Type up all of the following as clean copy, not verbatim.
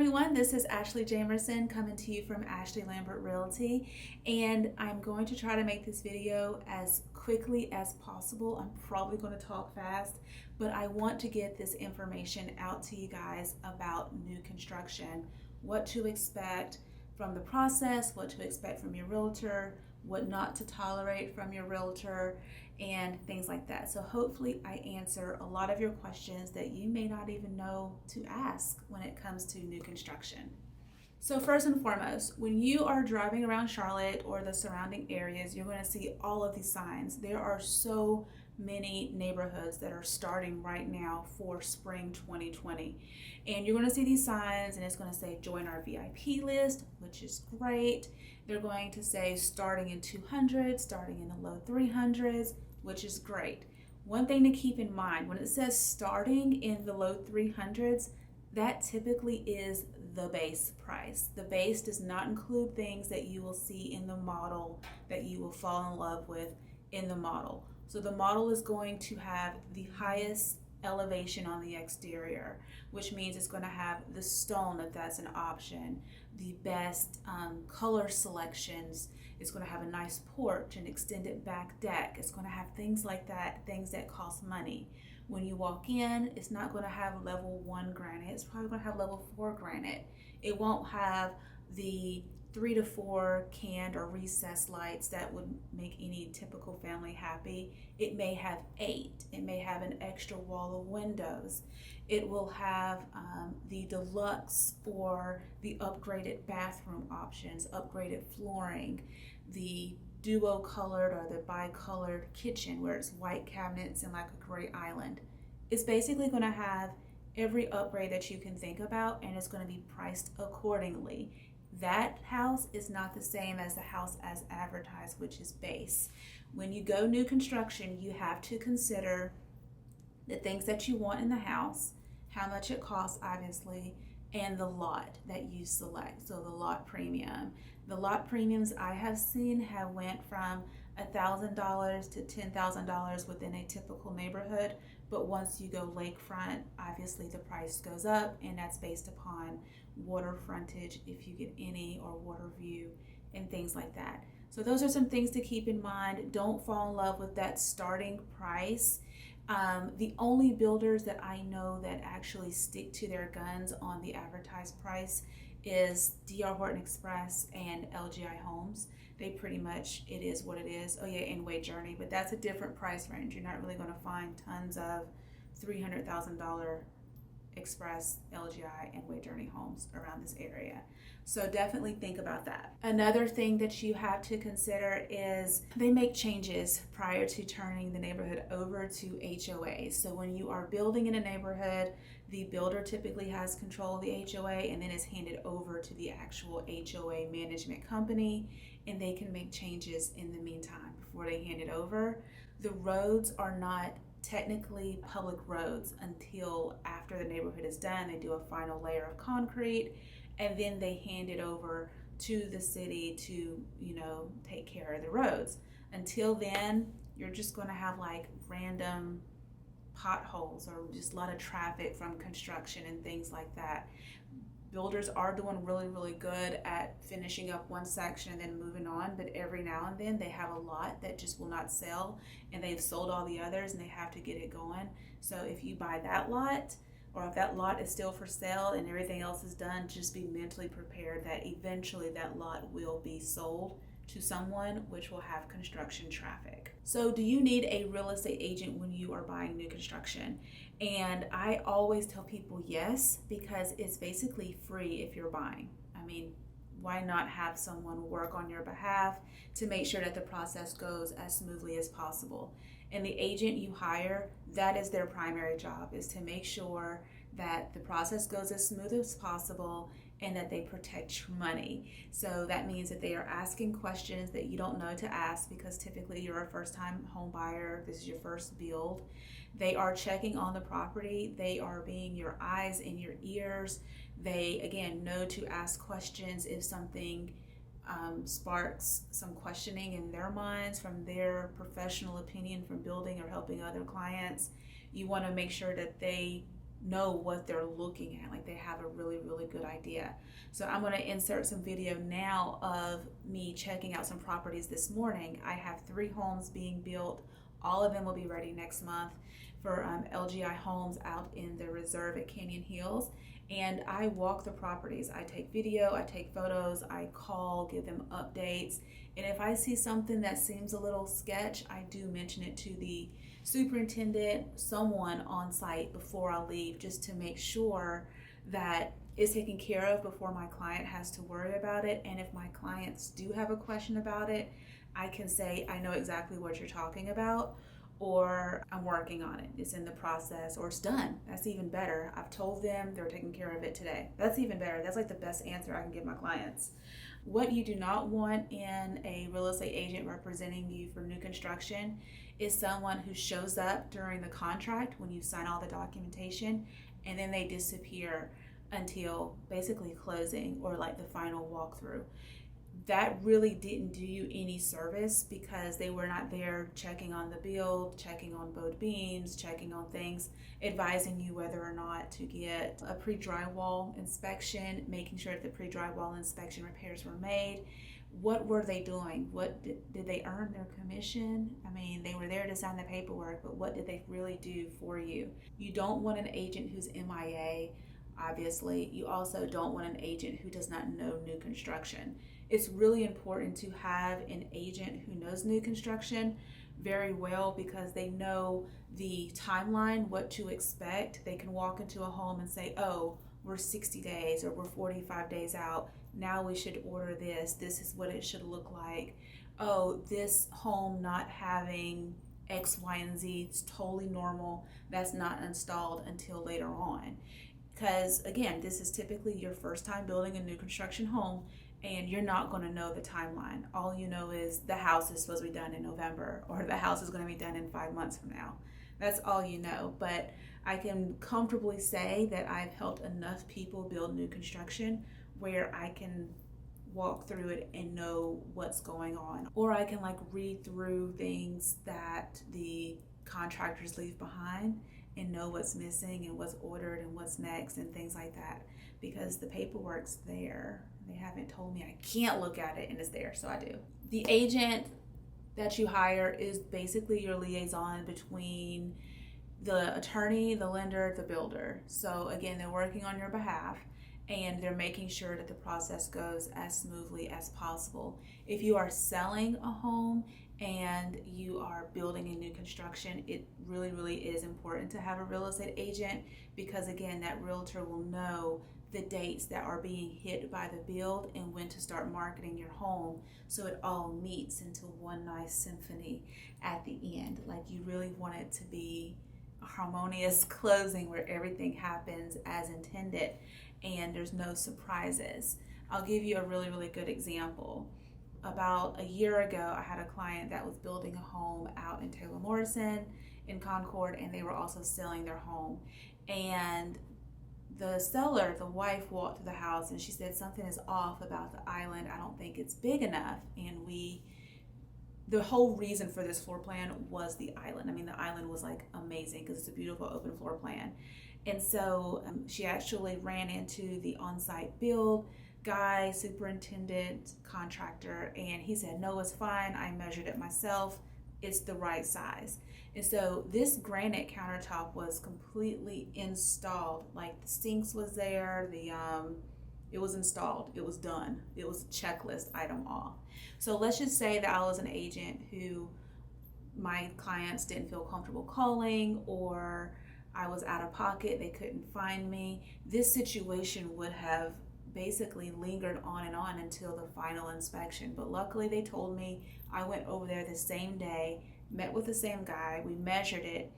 everyone, this is Ashley Jamerson coming to you from Ashley Lambert Realty, and I'm going to try to make this video as quickly as possible. I'm probably going to talk fast, but I want to get this information out to you guys about new construction, what to expect from the process, what to expect from your realtor, what not to tolerate from your realtor, and things like that. So hopefully I answer a lot of your questions that you may not even know to ask when it comes to new construction. So first and foremost, when you are driving around Charlotte or the surrounding areas, you're going to see all of these signs. There are so many neighborhoods that are starting right now for spring 2020. And you're going to see these signs and it's going to say join our VIP list, which is great. They're going to say starting in 200, starting in the low 300s, which is great. One thing to keep in mind, when it says starting in the low 300s, that typically is the base price. The base does not include things that you will see in the model that you will fall in love with in the model. So the model is going to have the highest elevation on the exterior, which means it's going to have the stone if that's an option, the best color selections. It's going to have a nice porch, an extended back deck. It's going to have things like that, things that cost money. When you walk in, it's not going to have level 1 granite. It's probably going to have level 4 granite. It won't have the 3 to 4 canned or recessed lights that would make any typical family happy. It may have 8. It may have an extra wall of windows. It will have the deluxe or the upgraded bathroom options, upgraded flooring, the duo colored or the bi-colored kitchen where it's white cabinets and like a gray island. It's basically going to have every upgrade that you can think about, and it's going to be priced accordingly. That house is not the same as the house as advertised, which is base. When you go new construction, you have to consider the things that you want in the house, how much it costs, obviously, and the lot that you select. So the lot premium. The lot premiums I have seen have went from $1,000 to $10,000 within a typical neighborhood. But once you go lakefront, obviously the price goes up, and that's based upon water frontage, if you get any, or water view and things like that. So those are some things to keep in mind. Don't fall in love with that starting price. The only builders that I know that actually stick to their guns on the advertised price is D.R. Horton Express and LGI Homes. They pretty much, it is what it is. Oh yeah, and Way Journey, but that's a different price range. You're not really going to find tons of $300,000 Express, LGI, and Way Journey homes around this area. So definitely think about that. Another thing that you have to consider is they make changes prior to turning the neighborhood over to HOA. So when you are building in a neighborhood, the builder typically has control of the HOA, and then it's handed over to the actual HOA management company, and they can make changes in the meantime before they hand it over. The roads are not technically public roads until after the neighborhood is done. They do a final layer of concrete, and then they hand it over to the city to, take care of the roads. Until then, you're just going to have like random potholes or just a lot of traffic from construction and things like that. Builders are doing really, really good at finishing up one section and then moving on, but every now and then they have a lot that just will not sell, and they've sold all the others and they have to get it going. So if you buy that lot, or if that lot is still for sale and everything else is done, just be mentally prepared that eventually that lot will be sold to someone, which will have construction traffic. So do you need a real estate agent when you are buying new construction? And I always tell people yes, because it's basically free if you're buying. I mean, why not have someone work on your behalf to make sure that the process goes as smoothly as possible? And the agent you hire, that is their primary job, is to make sure that the process goes as smooth as possible and that they protect your money. So that means that they are asking questions that you don't know to ask, because typically you're a first-time home buyer, this is your first build. They are checking on the property. They are being your eyes and your ears. They, again, know to ask questions if something sparks some questioning in their minds from their professional opinion from building or helping other clients. You want to make sure that they know what they're looking at. Like they have a really, really good idea. So I'm going to insert some video now of me checking out some properties this morning. I have 3 homes being built. All of them will be ready next month for LGI Homes out in the reserve at Canyon Hills. And I walk the properties. I take video, I take photos, I call, give them updates. And if I see something that seems a little sketch, I do mention it to the superintendent, someone on site before I leave, just to make sure that it's taken care of before my client has to worry about it. And if my clients do have a question about it, I can say, I know exactly what you're talking about, or I'm working on it. It's in the process, or it's done. That's even better. I've told them, they're taking care of it today. That's even better. That's like the best answer I can give my clients. What you do not want in a real estate agent representing you for new construction is someone who shows up during the contract when you sign all the documentation and then they disappear until basically closing or like the final walkthrough. That really didn't do you any service because they were not there checking on the build, checking on both beams, checking on things, advising you whether or not to get a pre-drywall inspection, making sure that the pre-drywall inspection repairs were made. What were they doing? What did they earn their commission? I mean, they were there to sign the paperwork, but what did they really do for you? You don't want an agent who's MIA, obviously. You also don't want an agent who does not know new construction. It's really important to have an agent who knows new construction very well because they know the timeline, what to expect. They can walk into a home and say, oh, we're 60 days or we're 45 days out. Now we should order this. This is what it should look like. Oh, this home not having X, Y, and Z, it's totally normal. That's not installed until later on. Because again, this is typically your first time building a new construction home and you're not going to know the timeline. All you know is the house is supposed to be done in November or the house is going to be done in 5 months from now. That's all you know. But I can comfortably say that I've helped enough people build new construction where I can walk through it and know what's going on. Or I can like read through things that the contractors leave behind and know what's missing and what's ordered and what's next and things like that because the paperwork's there. They haven't told me I can't look at it and it's there, so I do. The agent that you hire is basically your liaison between the attorney, the lender, the builder. So again, they're working on your behalf and they're making sure that the process goes as smoothly as possible. If you are selling a home and you are building a new construction, it really, really is important to have a real estate agent because again, that realtor will know the dates that are being hit by the build and when to start marketing your home so it all meets into one nice symphony at the end. Like you really want it to be a harmonious closing where everything happens as intended and there's no surprises. I'll give you a really, really good example. About a year ago, I had a client that was building a home out in Taylor Morrison in Concord, and they were also selling their home. And the seller, the wife, walked to the house and she said something is off about the island. I don't think it's big enough. And the whole reason for this floor plan was the island. I mean, the island was like amazing because it's a beautiful open floor plan. And so she actually ran into the on-site build guy, superintendent, contractor, and he said, no, it's fine. I measured it myself. It's the right size. And so this granite countertop was completely installed. Like the sinks was there, it was installed, it was done. It was a checklist item off. So let's just say that I was an agent who my clients didn't feel comfortable calling or I was out of pocket, they couldn't find me. This situation would have basically lingered on and on until the final inspection. But luckily they told me. I went over there the same day, met with the same guy, we measured it,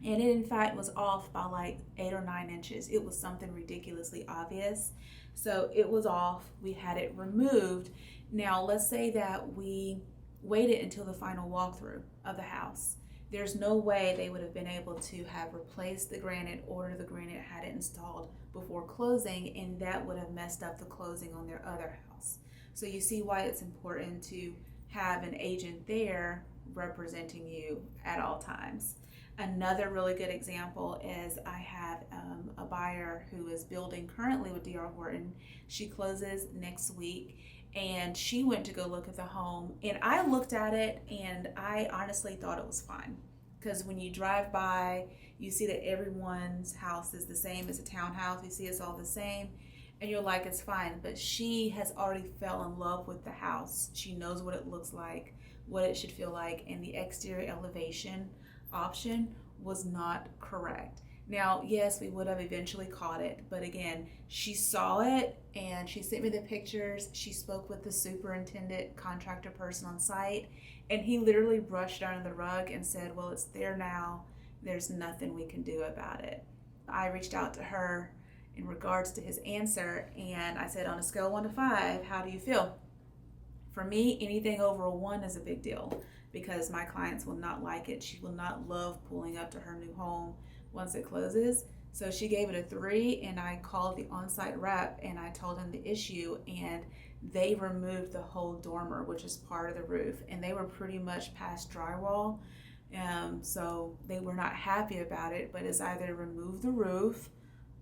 and it in fact was off by like 8 or 9 inches. It was something ridiculously obvious. So it was off, we had it removed. Now let's say that we waited until the final walkthrough of the house. There's no way they would have been able to have replaced the granite, order the granite, had it installed before closing, and that would have messed up the closing on their other house. So you see why it's important to have an agent there representing you at all times. Another really good example is I have a buyer who is building currently with D.R. Horton. She closes next week, and she went to go look at the home, and I looked at it and I honestly thought it was fine, because when you drive by you see that everyone's house is the same as a townhouse. You see it's all the same and you're like, it's fine. But she has already fell in love with the house. She knows what it looks like, what it should feel like, and the exterior elevation option was not correct. Now, yes, we would have eventually caught it, but again, she saw it and she sent me the pictures. She spoke with the superintendent contractor person on site, and he literally brushed it under the rug and said, well, it's there now. There's nothing we can do about it. I reached out to her in regards to his answer, and I said, on a scale of 1 to 5, how do you feel? For me, anything over a 1 is a big deal, because my clients will not like it. She will not love pulling up to her new home once it closes. So she gave it a 3, and I called the on-site rep and I told them the issue, and they removed the whole dormer, which is part of the roof, and they were pretty much past drywall. So they were not happy about it, but it's either remove the roof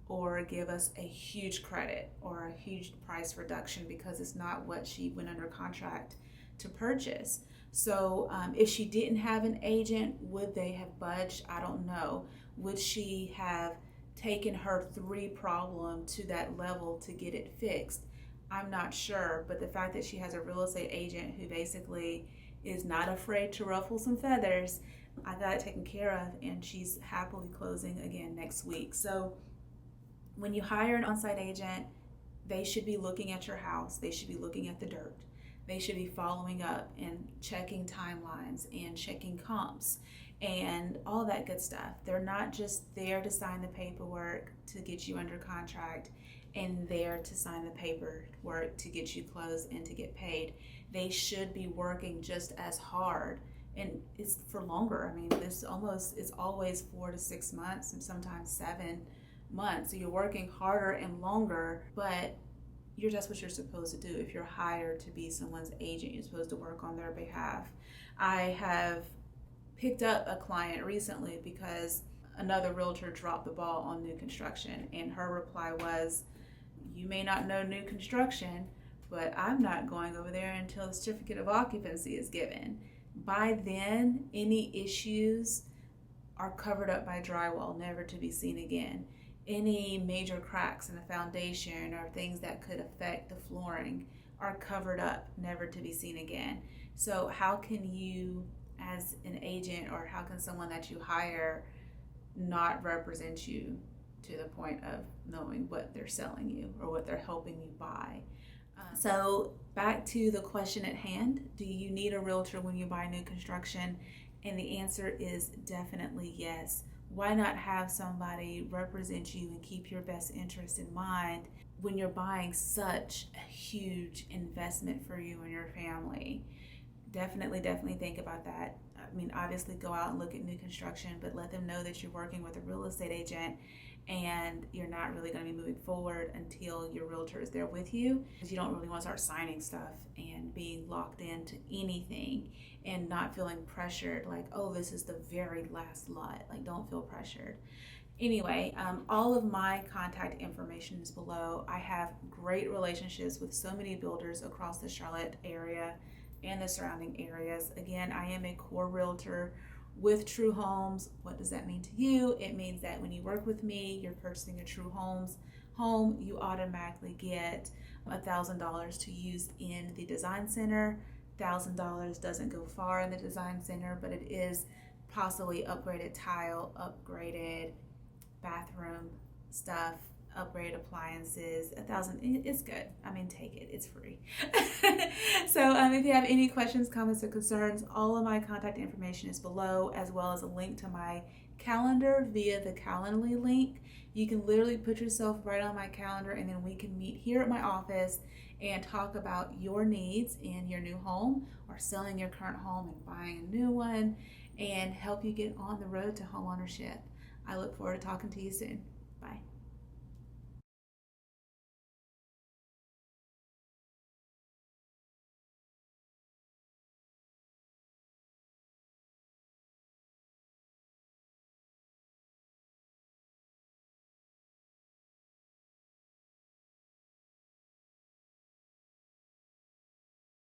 or give us a huge credit or a huge price reduction, because it's not what she went under contract to purchase. So if she didn't have an agent, would they have budged? I don't know. Would she have taken her 3 problem to that level to get it fixed? I'm not sure, but the fact that she has a real estate agent who basically is not afraid to ruffle some feathers, I got it taken care of, and she's happily closing again next week. So when you hire an on-site agent, they should be looking at your house. They should be looking at the dirt. They should be following up and checking timelines and checking comps and all that good stuff. They're not just there to sign the paperwork to get you under contract and there to sign the paperwork to get you closed and to get paid. They should be working just as hard, and it's for longer. I mean, this almost is always 4 to 6 months and sometimes 7 months. So you're working harder and longer, but that's what you're supposed to do. If you're hired to be someone's agent, you're supposed to work on their behalf. I have picked up a client recently because another realtor dropped the ball on new construction, and her reply was, you may not know new construction, but I'm not going over there until the certificate of occupancy is given. By then, any issues are covered up by drywall, never to be seen again. Any major cracks in the foundation or things that could affect the flooring are covered up, never to be seen again. So how can you, as an agent, or how can someone that you hire not represent you to the point of knowing what they're selling you or what they're helping you buy? So back to the question at hand, do you need a realtor when you buy new construction? And the answer is definitely yes. Why not have somebody represent you and keep your best interest in mind when you're buying such a huge investment for you and your family? Definitely think about that. I mean, obviously go out and look at new construction, but let them know that you're working with a real estate agent and you're not really going to be moving forward until your realtor is there with you, because you don't really want to start signing stuff and being locked into anything and not feeling pressured like, oh, this is the very last lot. Like, don't feel pressured. Anyway, all of my contact information is below. I have great relationships with so many builders across the Charlotte area and the surrounding areas. Again, I am a core realtor with True Homes. What does that mean to you? It means that when you work with me, you're purchasing a True Homes home, you automatically get $1,000 to use in the design center. $1,000 doesn't go far in the design center, but it is possibly upgraded tile, upgraded bathroom stuff, upgrade appliances. $1,000, it's good. I mean, take it, it's free. So if you have any questions, comments, or concerns, all of my contact information is below, as well as a link to my calendar via the Calendly link. You can literally put yourself right on my calendar, and then we can meet here at my office and talk about your needs in your new home, or selling your current home and buying a new one, and help you get on the road to home ownership. I look forward to talking to you soon. Bye.